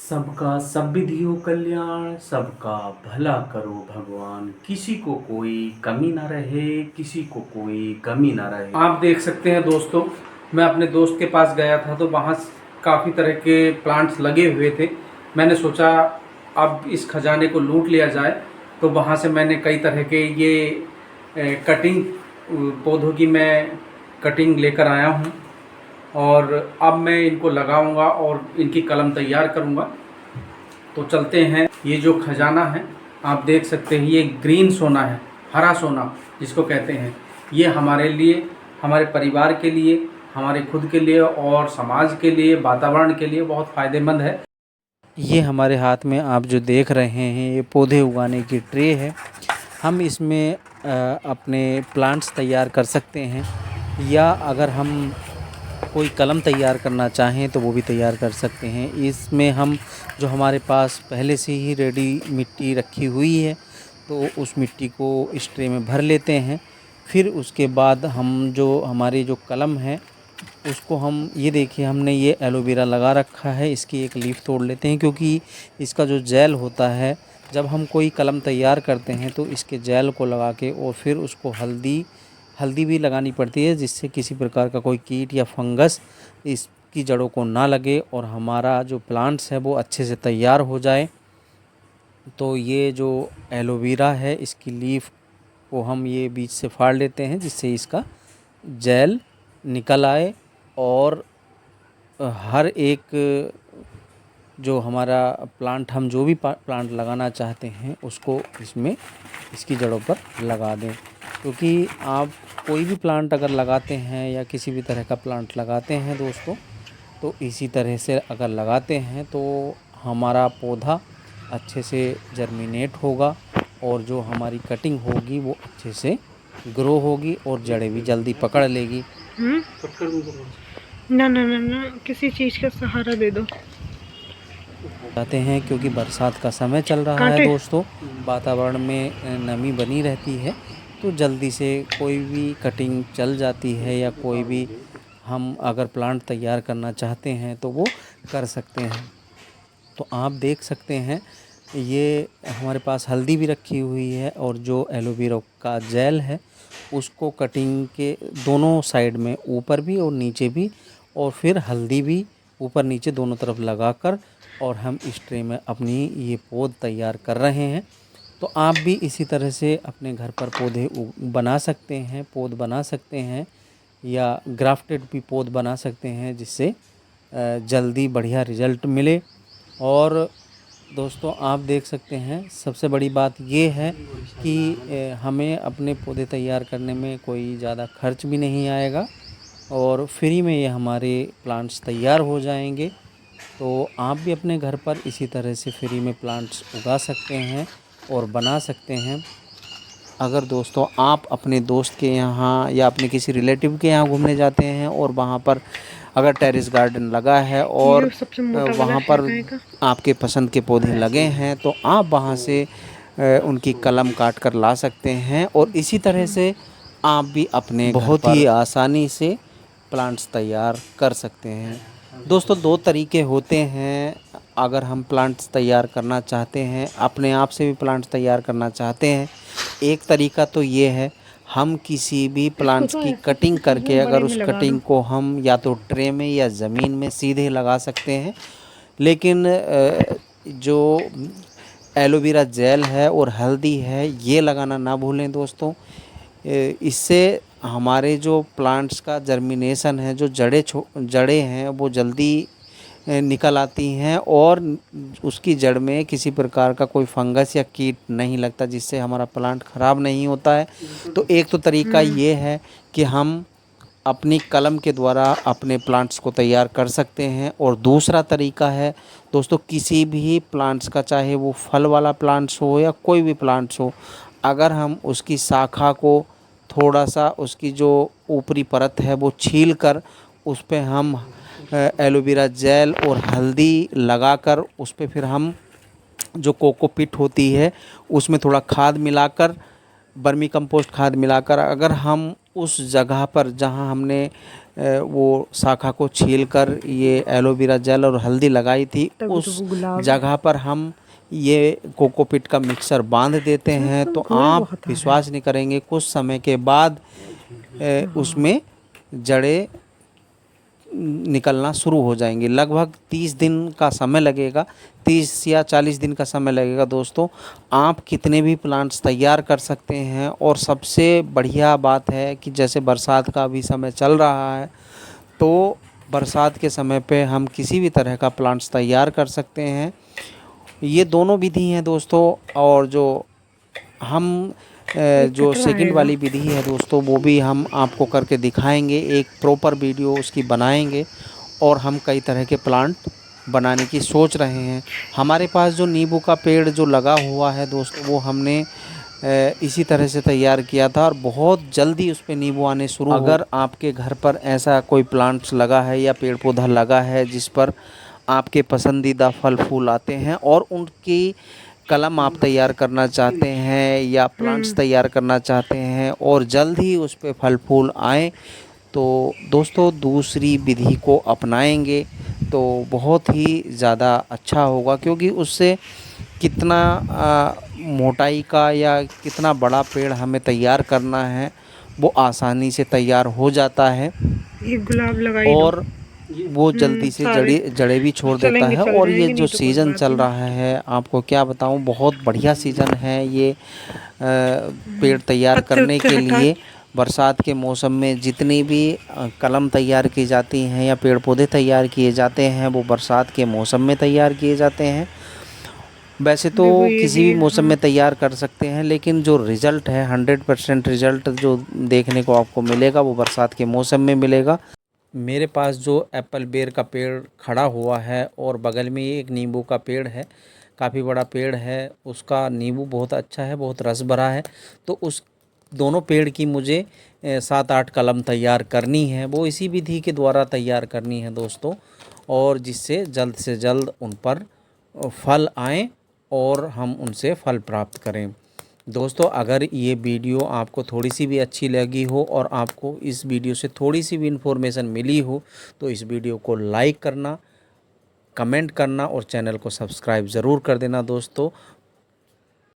सबका समृद्धि हो कल्याण, सबका भला करो भगवान, किसी को कोई कमी ना रहे, किसी को कोई कमी ना रहे। आप देख सकते हैं दोस्तों, मैं अपने दोस्त के पास गया था तो वहाँ काफ़ी तरह के प्लांट्स लगे हुए थे। मैंने सोचा अब इस खजाने को लूट लिया जाए, तो वहाँ से मैंने कई तरह के ये कटिंग पौधों की मैं कटिंग लेकर आया हूँ और अब मैं इनको लगाऊंगा और इनकी कलम तैयार करूंगा। तो चलते हैं। ये जो खजाना है आप देख सकते हैं, ये ग्रीन सोना है, हरा सोना जिसको कहते हैं। ये हमारे लिए, हमारे परिवार के लिए, हमारे खुद के लिए और समाज के लिए, वातावरण के लिए बहुत फ़ायदेमंद है। ये हमारे हाथ में आप जो देख रहे हैं ये पौधे उगाने की ट्रे है। हम इसमें अपने प्लांट्स तैयार कर सकते हैं, या अगर हम कोई कलम तैयार करना चाहें तो वो भी तैयार कर सकते हैं। इसमें हम जो हमारे पास पहले से ही रेडी मिट्टी रखी हुई है तो उस मिट्टी को इस ट्रे में भर लेते हैं। फिर उसके बाद हम जो हमारी जो कलम है उसको हम, ये देखिए हमने ये एलोवेरा लगा रखा है, इसकी एक लीफ तोड़ लेते हैं क्योंकि इसका जो जेल होता है, जब हम कोई कलम तैयार करते हैं तो इसके जेल को लगा के और फिर उसको हल्दी भी लगानी पड़ती है, जिससे किसी प्रकार का कोई कीट या फंगस इसकी जड़ों को ना लगे और हमारा जो प्लांट्स है वो अच्छे से तैयार हो जाए। तो ये जो एलोवेरा है इसकी लीफ को हम ये बीच से फाड़ लेते हैं जिससे इसका जेल निकल आए और हर एक जो हमारा प्लांट, हम जो भी प्लांट लगाना चाहते हैं उसको इसमें इसकी जड़ों पर लगा दें। क्योंकि आप कोई भी प्लांट अगर लगाते हैं या किसी भी तरह का प्लांट लगाते हैं दोस्तों, तो इसी तरह से अगर लगाते हैं तो हमारा पौधा अच्छे से जर्मिनेट होगा और जो हमारी कटिंग होगी वो अच्छे से ग्रो होगी और जड़ें भी जल्दी पकड़ लेगी। ना ना ना ना, किसी चीज़ का सहारा दे दो। चाहते हैं क्योंकि बरसात का समय चल रहा है दोस्तों, वातावरण में नमी बनी रहती है तो जल्दी से कोई भी कटिंग चल जाती है, या कोई भी हम अगर प्लांट तैयार करना चाहते हैं तो वो कर सकते हैं। तो आप देख सकते हैं ये हमारे पास हल्दी भी रखी हुई है और जो एलोवेरा का जेल है उसको कटिंग के दोनों साइड में, ऊपर भी और नीचे भी, और फिर हल्दी भी ऊपर नीचे दोनों तरफ लगाकर और हम इस ट्रे में अपनी ये पौध तैयार कर रहे हैं। तो आप भी इसी तरह से अपने घर पर पौधे बना सकते हैं, पौध बना सकते हैं, या ग्राफ्टेड भी पौध बना सकते हैं जिससे जल्दी बढ़िया रिज़ल्ट मिले। और दोस्तों आप देख सकते हैं सबसे बड़ी बात ये है कि हमें अपने पौधे तैयार करने में कोई ज़्यादा खर्च भी नहीं आएगा और फ्री में ये हमारे प्लांट्स तैयार हो जाएंगे। तो आप भी अपने घर पर इसी तरह से फ्री में प्लांट्स उगा सकते हैं और बना सकते हैं। अगर दोस्तों आप अपने दोस्त के यहाँ या अपने किसी रिलेटिव के यहाँ घूमने जाते हैं और वहाँ पर अगर टेरेस गार्डन लगा है और वहाँ पर आपके पसंद के पौधे लगे हैं तो आप वहाँ से उनकी कलम काट कर ला सकते हैं और इसी तरह से आप भी अपने बहुत ही आसानी से प्लांट्स तैयार कर सकते हैं। दोस्तों दो तरीके होते हैं, अगर हम प्लांट्स तैयार करना चाहते हैं, अपने आप से भी प्लांट्स तैयार करना चाहते हैं। एक तरीका तो ये है, हम किसी भी प्लांट्स की कटिंग करके अगर उस कटिंग को हम या तो ट्रे में या ज़मीन में सीधे लगा सकते हैं। लेकिन जो एलोवेरा जेल है और हल्दी है ये लगाना ना भूलें दोस्तों। इससे हमारे जो प्लांट्स का जर्मिनेशन है, जो जड़ें हैं वो जल्दी निकल आती हैं और उसकी जड़ में किसी प्रकार का कोई फंगस या कीट नहीं लगता, जिससे हमारा प्लांट ख़राब नहीं होता है। तो एक तो तरीका ये है कि हम अपनी कलम के द्वारा अपने प्लांट्स को तैयार कर सकते हैं, और दूसरा तरीका है दोस्तों, किसी भी प्लांट्स का, चाहे वो फल वाला प्लांट्स हो या कोई भी प्लांट्स हो, अगर हम उसकी शाखा को थोड़ा सा, उसकी जो ऊपरी परत है वो छील कर उस पर हम एलोवेरा जेल और हल्दी लगाकर उस पर फिर हम जो कोकोपीट होती है उसमें थोड़ा खाद मिलाकर, वर्मी कंपोस्ट खाद मिलाकर अगर हम उस जगह पर जहाँ हमने वो शाखा को छीलकर ये एलोवेरा जेल और हल्दी लगाई थी, उस जगह पर हम ये कोकोपीट का मिक्सर बांध देते हैं। तो आप विश्वास नहीं करेंगे, कुछ समय के बाद उसमें जड़ें निकलना शुरू हो जाएंगी। लगभग 30 दिन का समय लगेगा, 30 या 40 दिन का समय लगेगा दोस्तों। आप कितने भी प्लांट्स तैयार कर सकते हैं। और सबसे बढ़िया बात है कि जैसे बरसात का भी समय चल रहा है, तो बरसात के समय पे हम किसी भी तरह का प्लांट्स तैयार कर सकते हैं। ये दोनों विधि हैं दोस्तों। और जो हम जो सेकंड वाली विधि है दोस्तों, वो भी हम आपको करके दिखाएंगे, एक प्रॉपर वीडियो उसकी बनाएंगे। और हम कई तरह के प्लांट बनाने की सोच रहे हैं। हमारे पास जो नींबू का पेड़ जो लगा हुआ है दोस्तों, वो हमने इसी तरह से तैयार किया था और बहुत जल्दी उस पे नींबू आने शुरू। अगर आपके घर पर ऐसा कोई प्लांट्स लगा है या पेड़ पौधा लगा है जिस पर आपके पसंदीदा फल फूल आते हैं और उनकी कलम आप तैयार करना चाहते हैं या प्लांट्स तैयार करना चाहते हैं और जल्द ही उस पे फल फूल आए, तो दोस्तों दूसरी विधि को अपनाएंगे तो बहुत ही ज़्यादा अच्छा होगा। क्योंकि उससे कितना मोटाई का या कितना बड़ा पेड़ हमें तैयार करना है, वो आसानी से तैयार हो जाता है। एक गुलाब लगाई और वो जल्दी से जड़ें भी छोड़ देता है। और ये जो सीज़न चल रहा है, आपको क्या बताऊं, बहुत बढ़िया सीज़न है ये पेड़ तैयार करने के लिए। बरसात के मौसम में जितनी भी कलम तैयार की जाती हैं या पेड़ पौधे तैयार किए जाते हैं, वो बरसात के मौसम में तैयार किए जाते हैं। वैसे तो किसी भी मौसम में तैयार कर सकते हैं, लेकिन जो रिज़ल्ट है 100% रिज़ल्ट जो देखने को आपको मिलेगा वो बरसात के मौसम में मिलेगा। मेरे पास जो एप्पल बेर का पेड़ खड़ा हुआ है और बगल में एक नींबू का पेड़ है, काफ़ी बड़ा पेड़ है, उसका नींबू बहुत अच्छा है, बहुत रस भरा है। तो उस दोनों पेड़ की मुझे 7-8 कलम तैयार करनी है, वो इसी विधि के द्वारा तैयार करनी है दोस्तों। और जिससे जल्द से जल्द उन पर फल आएँ और हम उनसे फल प्राप्त करें। दोस्तों अगर ये वीडियो आपको थोड़ी सी भी अच्छी लगी हो और आपको इस वीडियो से थोड़ी सी भी इन्फॉर्मेशन मिली हो, तो इस वीडियो को लाइक करना, कमेंट करना और चैनल को सब्सक्राइब ज़रूर कर देना दोस्तों।